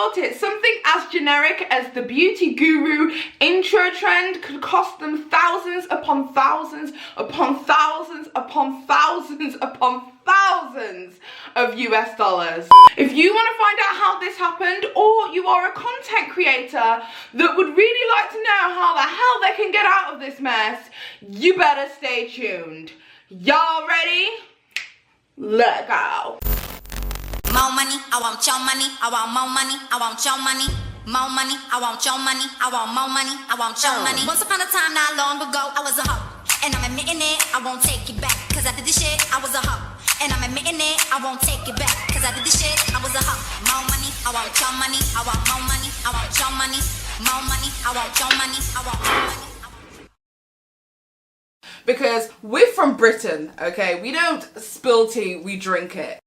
about it, something as generic as the beauty guru intro trend could cost them thousands upon thousands upon thousands upon thousands upon thousands of US dollars. If you want to find out how this happened, or you are a content creator that would really like to know how the hell they can get out of this mess, you better stay tuned. Y'all ready? Let go. More money, I want your money, I want more money, I want your money. More money, I want your money, I want more money, I want your money. Once upon a time, not long ago, I was a hoe. And I'm admitting it, I won't take it back. Cause I did this shit, I was a hoe. And I'm admitting it, I won't take it back. Cause I did this shit, I was a hoe. More money, I want your money, I want more money, I want your money. More money, I want your money, I want more money. Because we're from Britain, okay? We don't spill tea, we drink it.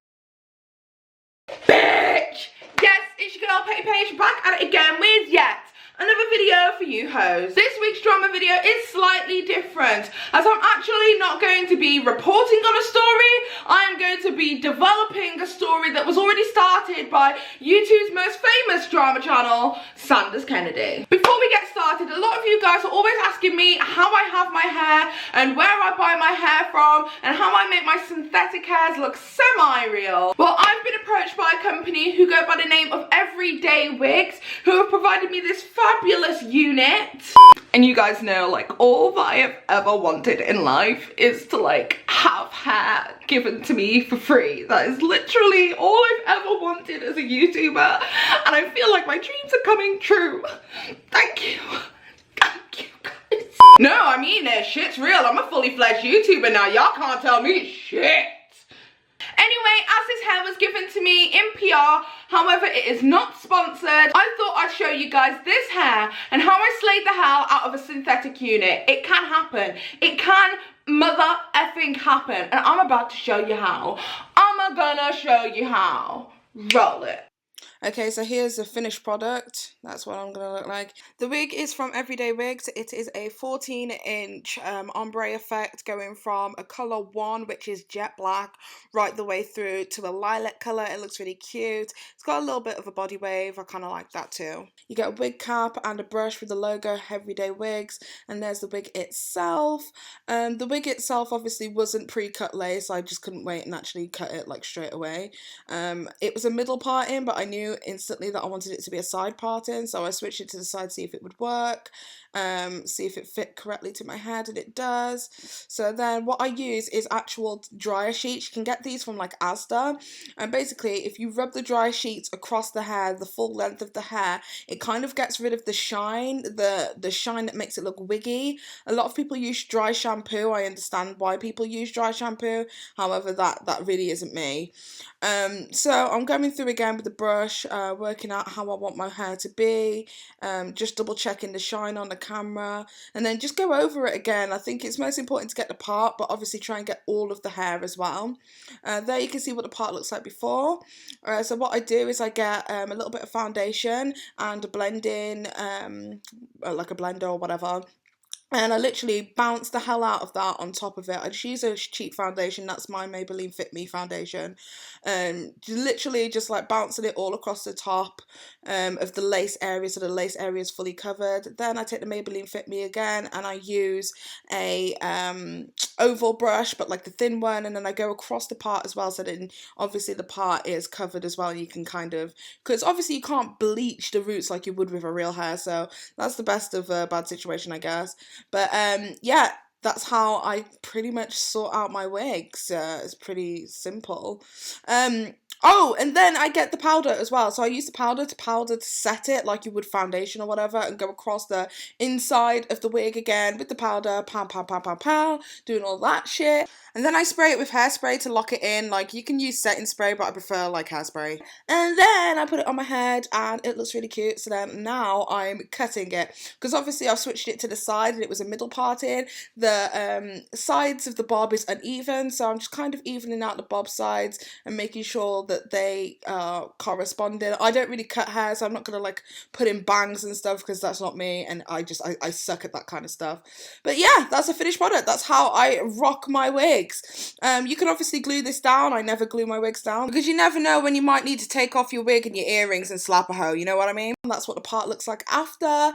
Bitch! Yes, it's your girl Paige back at it again with yet another video for you hoes. This week's drama video is slightly different, as I'm actually not going to be reporting on a story. I am going to be developing a story that was already started by YouTube's most famous drama channel, Sanders Kennedy. Before we get started, a lot of you guys are always asking me how I have my hair and where I buy my hair from and how I make my synthetic hairs look semi-real. Well, I've been approached by a company who go by the name of Everyday Wigs, who have provided me this fabulous unit. And you guys know, like, all that I have ever wanted in life is to, like, have hair given to me for free. That is literally all I've ever wanted as a YouTuber, and I feel like my dreams are coming true. Thank you. Thank you, guys. No, I mean it. Shit's real. I'm a fully fledged YouTuber now. Y'all can't tell me shit. Anyway, as this hair was given to me in PR, however, it is not sponsored, I thought I'd show you guys this hair and how I slayed the hell out of a synthetic unit. It can happen. It can mother effing happen. And I'm about to show you how. I'm gonna show you how. Roll it. Okay, so here's the finished product. That's what I'm gonna look like. The wig is from Everyday Wigs. It is a 14-inch ombre effect, going from a color 1, which is jet black, right the way through to a lilac color. It looks really cute. It's got a little bit of a body wave. I kind of like that too. You get a wig cap and a brush with the logo Everyday Wigs, and there's the wig itself. The wig itself obviously wasn't pre-cut lace. I just couldn't wait and actually cut it like straight away. It was a middle parting, but I knew instantly that I wanted it to be a side parting, so I switched it to the side, see if it would work, see if it fit correctly to my head, and it does. So then what I use is actual dryer sheets. You can get these from like Asda, and basically if you rub the dryer sheets across the hair, the full length of the hair, it kind of gets rid of the shine, the shine that makes it look wiggy. A lot of people use dry shampoo. I understand why people use dry shampoo, however that really isn't me. So I'm going through again with the brush, working out how I want my hair to be, just double checking the shine on the camera, and then just go over it again. I think it's most important to get the part, but obviously try and get all of the hair as well. There you can see what the part looks like before. So what I do is I get a little bit of foundation and a blending, like a blender or whatever. And I literally bounce the hell out of that on top of it. I just use a cheap foundation. That's my Maybelline Fit Me foundation. Literally just like bouncing it all across the top of the lace area, so the lace area is fully covered. Then I take the Maybelline Fit Me again, and I use a oval brush, but like the thin one, and then I go across the part as well, so then obviously the part is covered as well. You can kind of, because obviously you can't bleach the roots like you would with a real hair, so that's the best of a bad situation, I guess. But yeah, that's how I pretty much sort out my wigs. It's pretty simple. Oh, and then I get the powder as well. So I use the powder to set it like you would foundation or whatever, and go across the inside of the wig again with the powder, pow, pow, pow, pow, pow, doing all that shit. And then I spray it with hairspray to lock it in. Like, you can use setting spray, but I prefer like hairspray. And then I put it on my head, and it looks really cute. So then now I'm cutting it, because obviously I've switched it to the side and it was a middle parting. The sides of the bob is uneven, so I'm just kind of evening out the bob sides and making sure that they corresponded. I don't really cut hair, so I'm not gonna like put in bangs and stuff because that's not me, and I suck at that kind of stuff. But yeah, that's a finished product. That's how I rock my wigs. You can obviously glue this down. I never glue my wigs down because you never know when you might need to take off your wig and your earrings and slap a hoe, you know what I mean? That's what the part looks like after.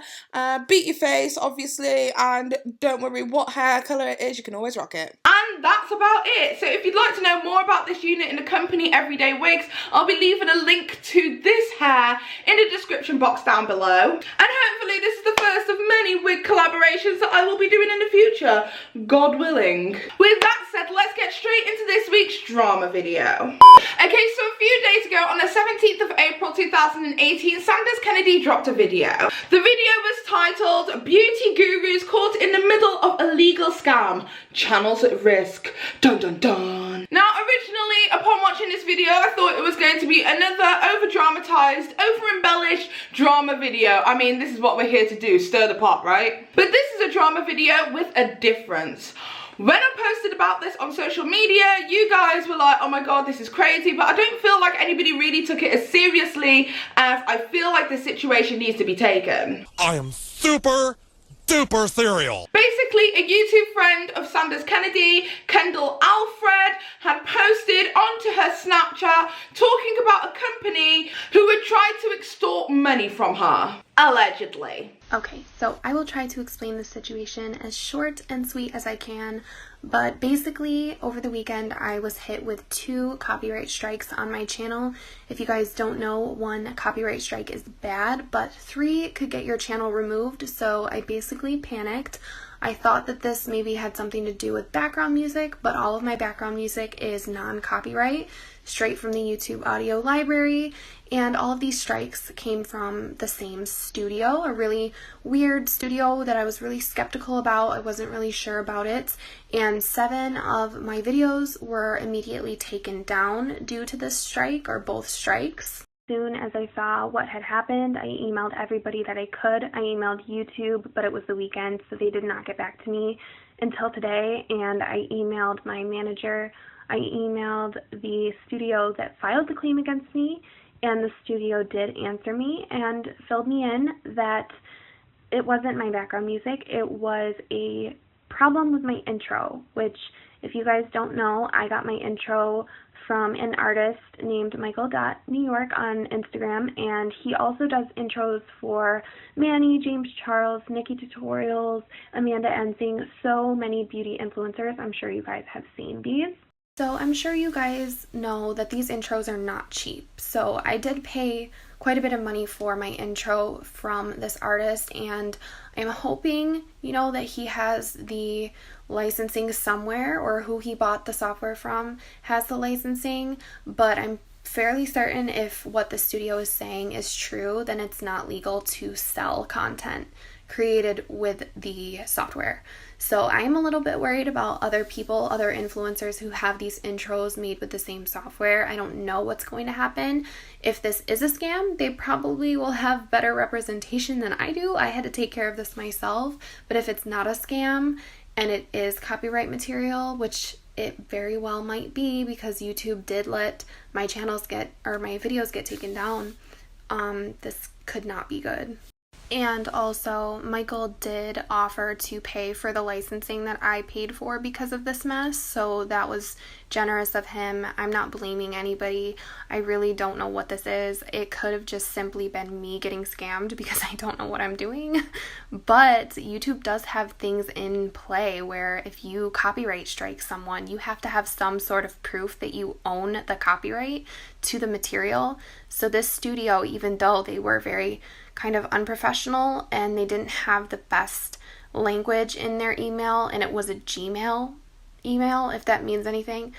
Beat your face, obviously, and don't worry what hair colour it is, you can always rock it. And that's about it. So if you'd like to know more about this unit in the company Everyday Wigs, I'll be leaving a link to this hair in the description box down below. And hopefully this is the first of many wig collaborations that I will be doing in the future, God willing. With that said, let's get straight into this week's drama video. Okay, so a few days ago, on the 17th of April 2018, Sanders Kennedy dropped a video. The video was titled, "Beauty Gurus Caught in the Middle of a Legal Scam, Channels at Risk, Dun Dun Dun." Now, originally, upon watching this video, I thought it was going to be another over-dramatized, over-embellished drama video. I mean, this is what we're here to do, stir the pot, right? But this is a drama video with a difference. When I posted about this on social media, you guys were like, oh my god, this is crazy, but I don't feel like anybody really took it as seriously as I feel like the situation needs to be taken. I am super duper serial. Basically, a YouTube friend of Sanders Kennedy, Kendall Alfred, had posted onto her Snapchat talking about a company who had tried to extort money from her. Allegedly. Okay, so I will try to explain the situation as short and sweet as I can, but basically over the weekend I was hit with 2 copyright strikes on my channel. If you guys don't know, 1 copyright strike is bad, but 3 could get your channel removed, so I basically panicked. I thought that this maybe had something to do with background music, but all of my background music is non-copyright, straight from the YouTube audio library, and all of these strikes came from the same studio, a really weird studio that I was really skeptical about. I wasn't really sure about it, and 7 of my videos were immediately taken down due to this strike, or both strikes. As soon as I saw what had happened, I emailed everybody that I could. I emailed YouTube, but it was the weekend, so they did not get back to me until today, and I emailed my manager. I emailed the studio that filed the claim against me, and the studio did answer me and filled me in that it wasn't my background music, it was a problem with my intro, which, if you guys don't know, I got my intro from an artist named Michael.New York on Instagram, and he also does intros for Manny, James Charles, Nikki Tutorials, Amanda Ensing, so many beauty influencers. I'm sure you guys have seen these. So I'm sure you guys know that these intros are not cheap. So I did pay quite a bit of money for my intro from this artist, and I'm hoping, you know, that he has the licensing somewhere, or who he bought the software from has the licensing, but I'm fairly certain if what the studio is saying is true, then it's not legal to sell content created with the software. So I am a little bit worried about other people, other influencers who have these intros made with the same software. I don't know what's going to happen. If this is a scam, they probably will have better representation than I do. I had to take care of this myself. But if it's not a scam and it is copyright material, which it very well might be because YouTube did let my channels get, or my videos get taken down, this could not be good. And also, Michael did offer to pay for the licensing that I paid for because of this mess, so that was generous of him. I'm not blaming anybody. I really don't know what this is. It could have just simply been me getting scammed because I don't know what I'm doing. But YouTube does have things in play where if you copyright strike someone, you have to have some sort of proof that you own the copyright to the material. So this studio, even though they were very kind of unprofessional and they didn't have the best language in their email, and it was a Gmail email, if that means anything,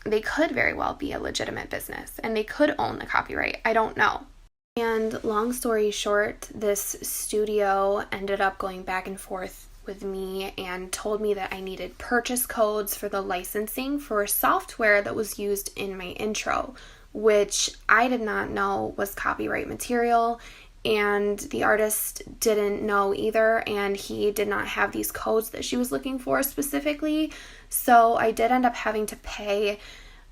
they could very well be a legitimate business and they could own the copyright. I don't know. And long story short, this studio ended up going back and forth with me and told me that I needed purchase codes for the licensing for software that was used in my intro, which I did not know was copyright material, and the artist didn't know either, and he did not have these codes that she was looking for specifically. So I did end up having to pay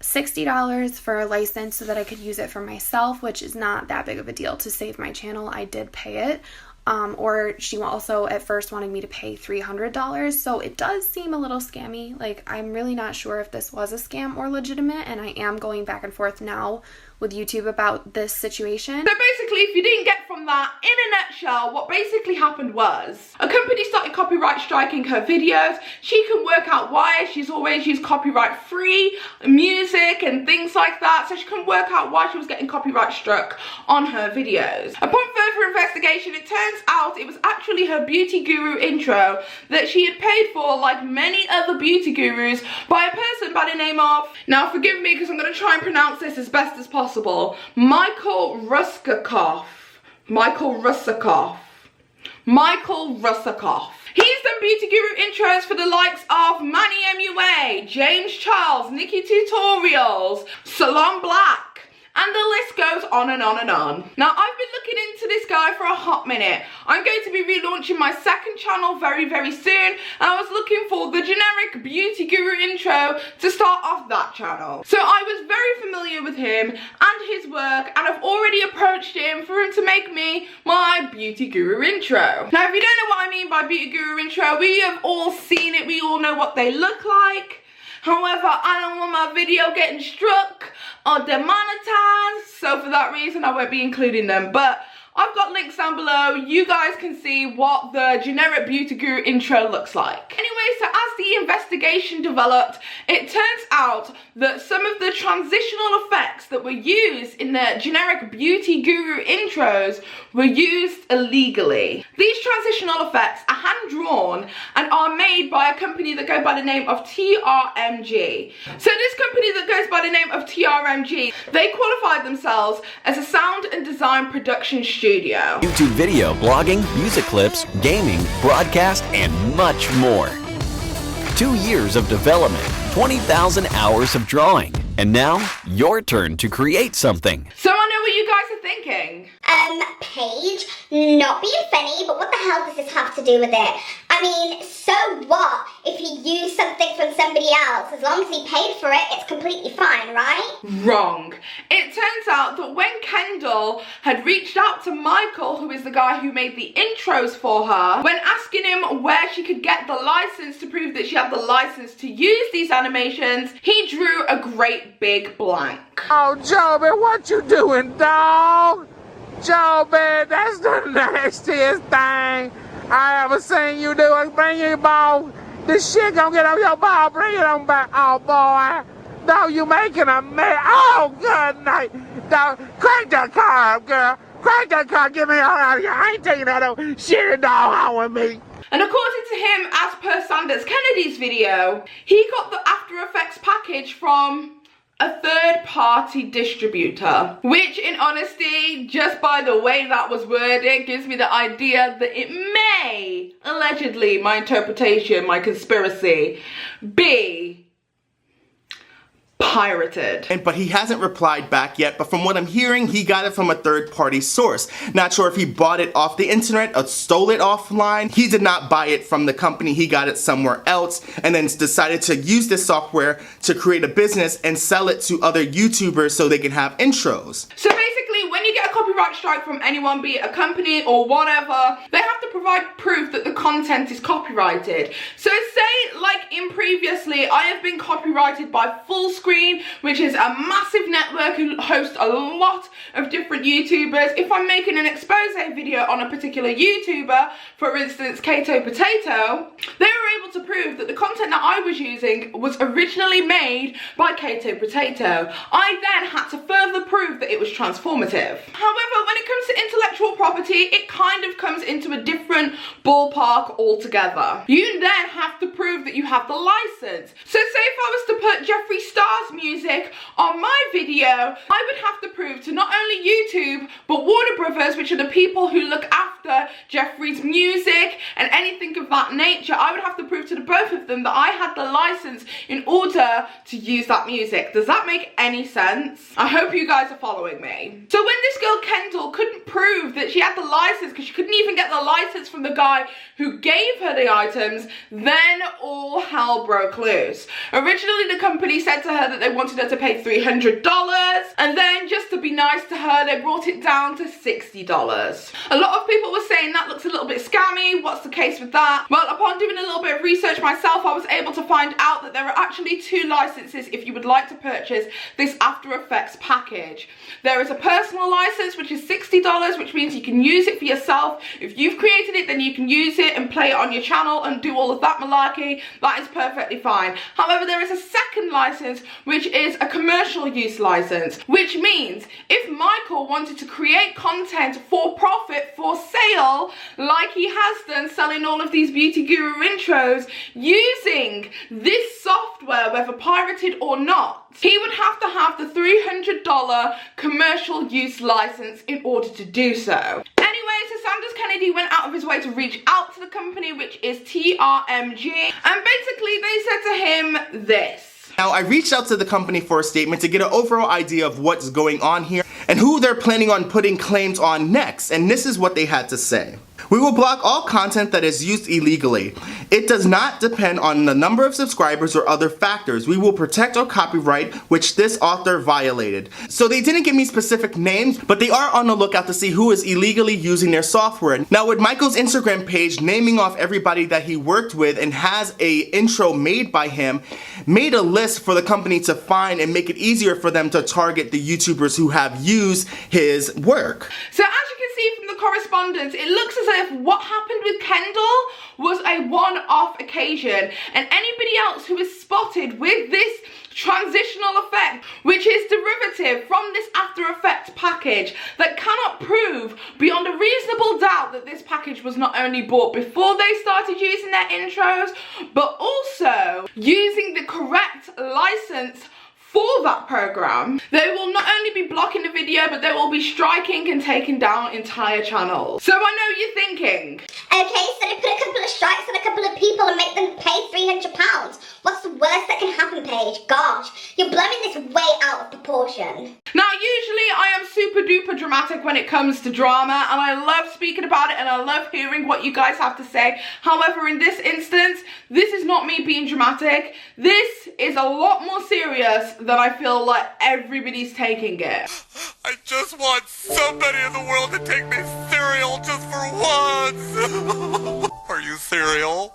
$60 for a license so that I could use it for myself, which is not that big of a deal to save my channel. I did pay it. Or she also at first wanted me to pay $300, so it does seem a little scammy. Like, I'm really not sure if this was a scam or legitimate, and I am going back and forth now with YouTube about this situation. So basically, if you didn't get from that, in a nutshell, what basically happened was a company started copyright striking her videos. She can work out why. She's always used copyright free music and things like that, so she can work out why she was getting copyright struck on her videos. Upon further investigation, it turns out it was actually her beauty guru intro that she had paid for, like many other beauty gurus, by a person by the name of, now forgive me because I'm going to try and pronounce this as best as possible, Michael Russakoff. He's done beauty guru intros for the likes of Manny MUA, James Charles, Nikki Tutorials, Salon Black, and the list goes on and on and on. Now, I've been looking into this guy for a hot minute. I'm going to be relaunching my second channel very, very soon, and I was looking for the generic beauty guru intro to start off that channel. So I was very familiar with him and his work, and I've already approached him for him to make me my beauty guru intro. Now, if you don't know what I mean by beauty guru intro, we have all seen it, we all know what they look like. However, I don't want my video getting struck or demonetized, so for that reason I won't be including them. But I've got links down below. You guys can see what the generic beauty guru intro looks like. Anyway, so as the investigation developed, it turns out that some of the transitional effects that were used in the generic beauty guru intros were used illegally. These transitional effects are hand-drawn and are made by a company that go by the name of TRMG. So this company that goes by the name of TRMG, they qualified themselves as a sound and design production studio. YouTube video, blogging, music clips, gaming, broadcast, and much more. 2 years of development, 20,000 hours of drawing, and now your turn to create something. So I know what you guys are thinking. Paige, not being funny, but what the hell does this have to do with it? I mean, so what if he used something from somebody else? As long as he paid for it, it's completely fine, right? Wrong. It turns out that when Kendall had reached out to Michael, who is the guy who made the intros for her, when asking him where she could get the license to prove that she had the license to use these animations, he drew a great big blank. Oh, Joby, what you doing, dog? Joby, that's the nastiest thing I ever seen you do. Bring your ball. This shit gonna get on your ball. Bring it on back. Oh, boy. No, you making a mess. Oh, good night. Dog, crank that car up, girl. Crank that car. Get me out of here. I ain't taking that old shit dog out with me. And according to him, as per Sanders Kennedy's video, he got the After Effects package from a third-party distributor, which in honesty, just by the way that was worded, gives me the idea that it may, allegedly, my interpretation, my conspiracy, be pirated. But he hasn't replied back yet, but from what I'm hearing, he got it from a third-party source. Not sure if he bought it off the internet or stole it offline. He did not buy it from the company, he got it somewhere else, and then decided to use this software to create a business and sell it to other YouTubers so they can have intros. So basically, when you get a copyright strike from anyone, be it a company or whatever, they have to provide proof that the content is copyrighted. So say, like in previously, I have been copyrighted by Fullscreen, which is a massive network who host a lot of different YouTubers. If I'm making an expose video on a particular YouTuber, for instance Kato Potato, they were able to prove that the content that I was using was originally made by Kato Potato. I then had to further prove that it was transformative. However, when it comes to intellectual property, it kind of comes into a different ballpark altogether. You then have to prove that you have the license. So say if I was to put Jeffree Star's music on my video, I would have to prove to not only YouTube, but Warner Brothers, which are the people who look after Jeffree's music and anything of that nature, I would have to prove to the both of them that I had the license in order to use that music. Does that make any sense? I hope you guys are following me. So when this girl Kendall couldn't prove that that she had the license, because she couldn't even get the license from the guy who gave her the items, then all hell broke loose. Originally, the company said to her that they wanted her to pay $300, and then just to be nice to her, they brought it down to $60. A lot of people were saying that looks a little bit scammy. What's the case with that? Well, upon doing a little bit of research myself, I was able to find out that there are actually 2 licenses if you would like to purchase this After Effects package. There is a personal license, which is $60, which means you can use it for yourself. If you've created it, then you can use it and play it on your channel and do all of that malarkey. That is perfectly fine. However, there is a second license, which is a commercial use license, which means if Michael wanted to create content for profit, for sale, like he has done selling all of these beauty guru intros using this software, whether pirated or not, he would have to have the $300 commercial use license in order to do so. Anyway, so Sanders Kennedy went out of his way to reach out to the company, which is TRMG, and basically they said to him this. Now, I reached out to the company for a statement to get an overall idea of what's going on here and who they're planning on putting claims on next, and this is what they had to say. We will block all content that is used illegally. It does not depend on the number of subscribers or other factors. We will protect our copyright, which this author violated. So they didn't give me specific names, but they are on the lookout to see who is illegally using their software. Now, with Michael's Instagram page naming off everybody that he worked with and has a intro made by him, made a list for the company to find and make it easier for them to target the YouTubers who have used his work. So as you can see from the correspondence, it looks as if what happened with Kendall was a one-off occasion, and anybody else who is spotted with this transitional effect, which is derivative from this After Effects package, that cannot prove beyond a reasonable doubt that this package was not only bought before they started using their intros, but also using the correct license for that program, they will not only be blocking the video, but they will be striking and taking down entire channels. So I know you're thinking, Okay, so they put a couple of strikes on a couple of people and make them pay £300. What's the worst that can happen, Paige? Gosh, you're blowing this way out of proportion. now usually I am super duper dramatic when it comes to drama, and I love speaking about it and I love hearing what you guys have to say. However, in this instance, this is not me being dramatic. This is a lot more serious than I feel like everybody's taking it. I just want somebody in the world to take me cereal just for once. Are you cereal?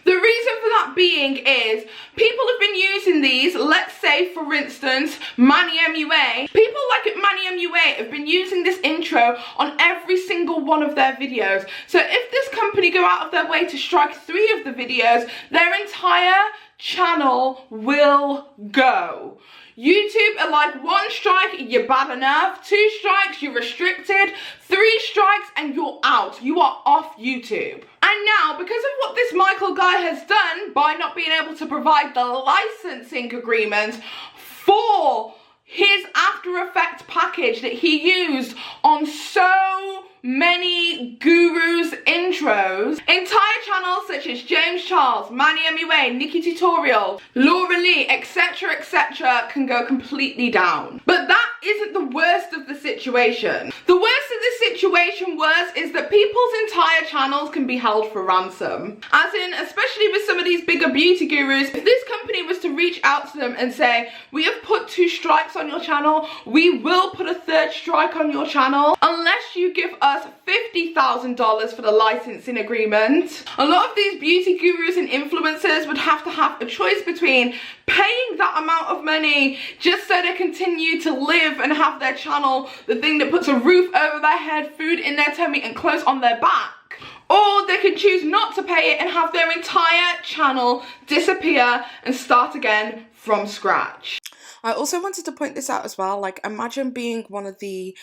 The reason for that being is people have been using these, let's say for instance, Manny MUA. People like Manny MUA have been using this intro on every single one of their videos. So if this company go out of their way to strike 3 of the videos, their entire channel will go. YouTube are like, 1 strike, you're bad enough. 2 strikes, you're restricted. 3 strikes and you're out. You are off YouTube. And now, because of what this Michael guy has done by not being able to provide the licensing agreement for his After Effects package that he used on so many gurus intros, entire channels such as James Charles, Manny MUA, Nikki Tutorial, Laura Lee, etc, can go completely down. But that isn't the worst of the situation. The worst of the situation is that people's entire channels can be held for ransom. As in, especially with some of these bigger beauty gurus, if this company was to reach out to them and say, we have put 2 strikes on your channel, we will put a 3rd strike on your channel, unless you give us $50,000 for the licensing agreement. A lot of these beauty gurus and influencers would have to have a choice between paying that amount of money just so they continue to live and have their channel, the thing that puts a roof over their head, food in their tummy and clothes on their back, or they can choose not to pay it and have their entire channel disappear and start again from scratch. I also wanted to point this out as well, like imagine being one of the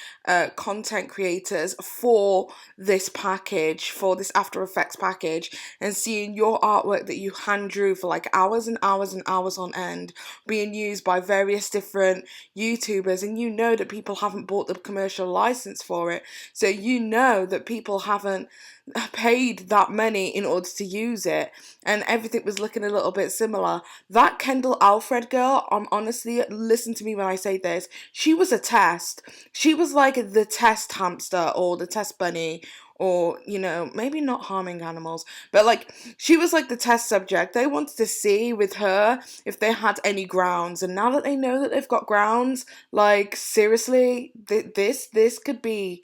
content creators for this package, for this After Effects package, and seeing your artwork that you hand drew for like hours and hours and hours on end being used by various different YouTubers, and you know that people haven't bought the commercial license for it, so you know that people haven't paid that money in order to use it, and everything was looking a little bit similar. That Kendall Alfred girl, honestly, listen to me when I say this, she was a test. She was like the test hamster or the test bunny, or, you know, maybe not harming animals, but like, she was like the test subject. They wanted to see with her if they had any grounds, and now that they know that they've got grounds, like, seriously, this could be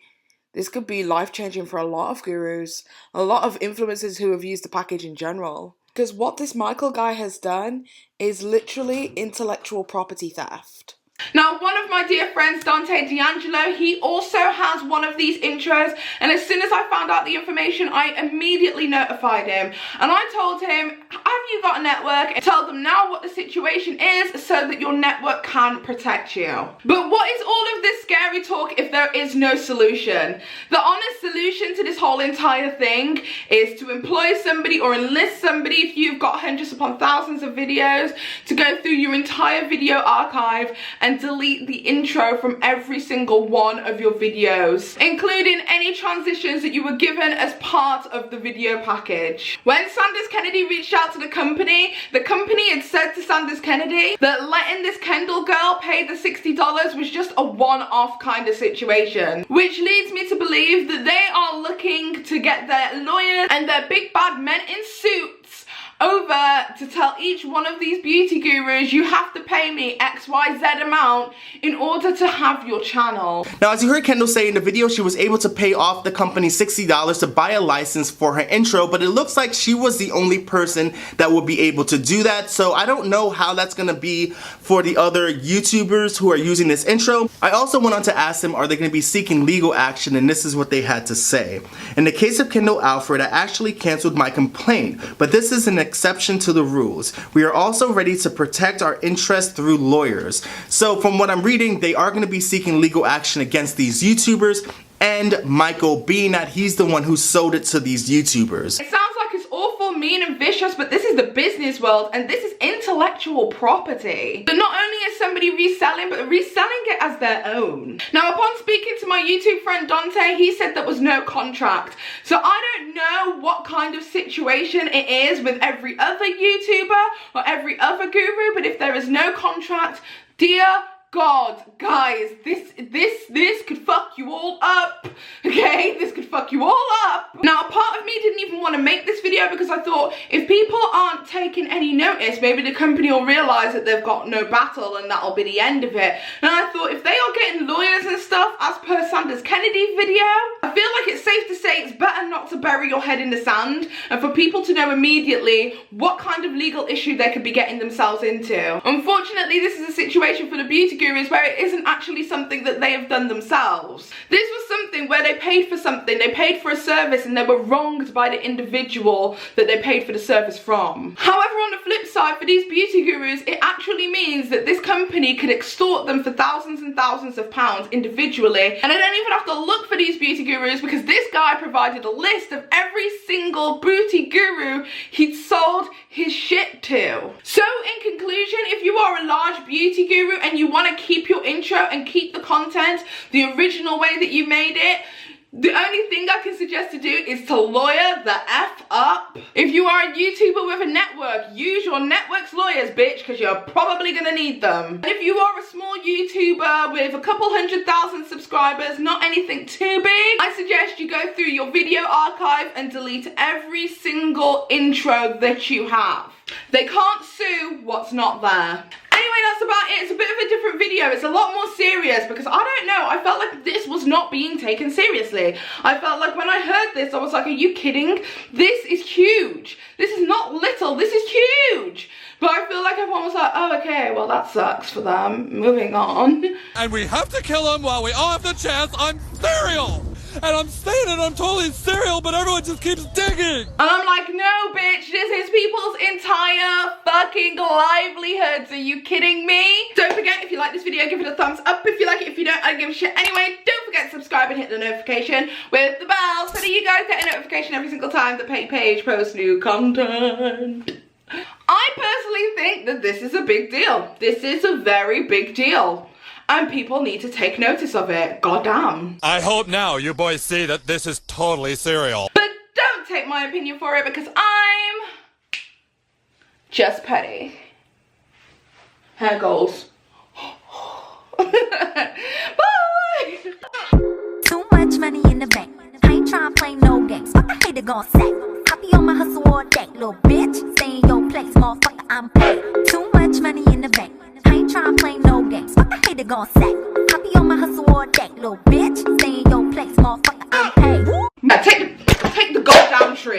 life-changing for a lot of gurus, a lot of influencers who have used the package in general. Because what this Michael guy has done is literally intellectual property theft. Now, one of my dear friends, Dante D'Angelo, he also has one of these intros, and as soon as I found out the information, I immediately notified him. And I told him, have you got a network? And tell them now what the situation is so that your network can protect you. But what is all of this scary talk if there is no solution? The honest solution to this whole entire thing is to employ somebody or enlist somebody, if you've got hundreds upon thousands of videos, to go through your entire video archive and delete the intro from every single one of your videos, including any transitions that you were given as part of the video package. When Sanders Kennedy reached out to the company had said to Sanders Kennedy that letting this Kendall girl pay the $60 was just a one-off kind of situation, which leads me to believe that they are looking to get their lawyers and their big bad men in suits over to tell each one of these beauty gurus, you have to pay me XYZ amount in order to have your channel. Now, as you heard Kendall say in the video, she was able to pay off the company $60 to buy a license for her intro, but it looks like she was the only person that would be able to do that. So I don't know how that's gonna be for the other YouTubers who are using this intro. I also went on to ask them, are they gonna be seeking legal action? And this is what they had to say. In the case of Kendall Alfred, I actually canceled my complaint, but this is an exception to the rules. We are also ready to protect our interests through lawyers. So from what I'm reading, they are going to be seeking legal action against these YouTubers and Michael, being that he's the one who sold it to these YouTubers. It sounds like it's awful, mean and vicious, but this is the business world and this is intellectual property. So not only is somebody reselling, but reselling it as their own. Now, upon speaking to my YouTube friend Dante, he said there was no contract. So I don't know what kind of situation it is with every other YouTuber or every other guru, but if there is no contract, dear God, guys, this could fuck you all up, okay? This could fuck you all up. Now, part of me didn't even want to make this video because I thought if people aren't taking any notice, maybe the company will realize that they've got no battle and that'll be the end of it. And I thought if they are getting lawyers and stuff, as per Sanders Kennedy video, I feel like it's safe to say it's better not to bury your head in the sand and for people to know immediately what kind of legal issue they could be getting themselves into. Unfortunately, this is a situation for the beauty gurus where it isn't actually something that they have done themselves. This was something where they paid for something, they paid for a service and they were wronged by the individual that they paid for the service from. However, on the flip side, for these beauty gurus, it actually means that this company could extort them for thousands and thousands of pounds individually, and I don't even have to look for these beauty gurus because this guy provided a list of every single beauty guru he'd sold his shit to. So in conclusion, if you are a large beauty guru and you want to keep your intro and keep the content the original way that you made it, the only thing I can suggest to do is to lawyer the F up. If you are a YouTuber with a network, use your network's lawyers, bitch, because you're probably gonna need them. And if you are a small YouTuber with a couple 100,000 subscribers, not anything too big, I suggest you go through your video archive and delete every single intro that you have. They can't sue what's not there. Anyway, that's about it. It's a bit of a different video. It's a lot more serious because I don't know, I felt like this was not being taken seriously. I felt like when I heard this, I was like, are you kidding? This is huge. This is not little, this is huge. But I feel like everyone was like, oh, okay, well, that sucks for them. Moving on. And we have to kill him while we all have the chance. I'm serial! And I'm saying it, I'm totally serial, but everyone just keeps digging! And I'm like, no, bitch, this is people's entire fucking livelihoods. Are you kidding me? Don't forget, if you like this video, give it a thumbs up. If you like it, if you don't, I don't give a shit anyway. Don't forget to subscribe and hit the notification with the bell so that you guys get a notification every single time that Paige posts new content. I personally think that this is a big deal. This is a very big deal. And people need to take notice of it. Goddamn. I hope now you boys see that this is totally serial. But take my opinion for it because I'm just petty. Hair goals. Bye! Too much money in the bank. I ain't tryna play no games. Fuck, I hate it gon' sack. I be on my hustle all day, little bitch. Stay in your place, motherfucker, I'm paid. Too much money in the bank. I ain't tryna play no games. Fuck, I hate it gon' sack. I be on my hustle all day, little bitch. Stay in your place, motherfucker.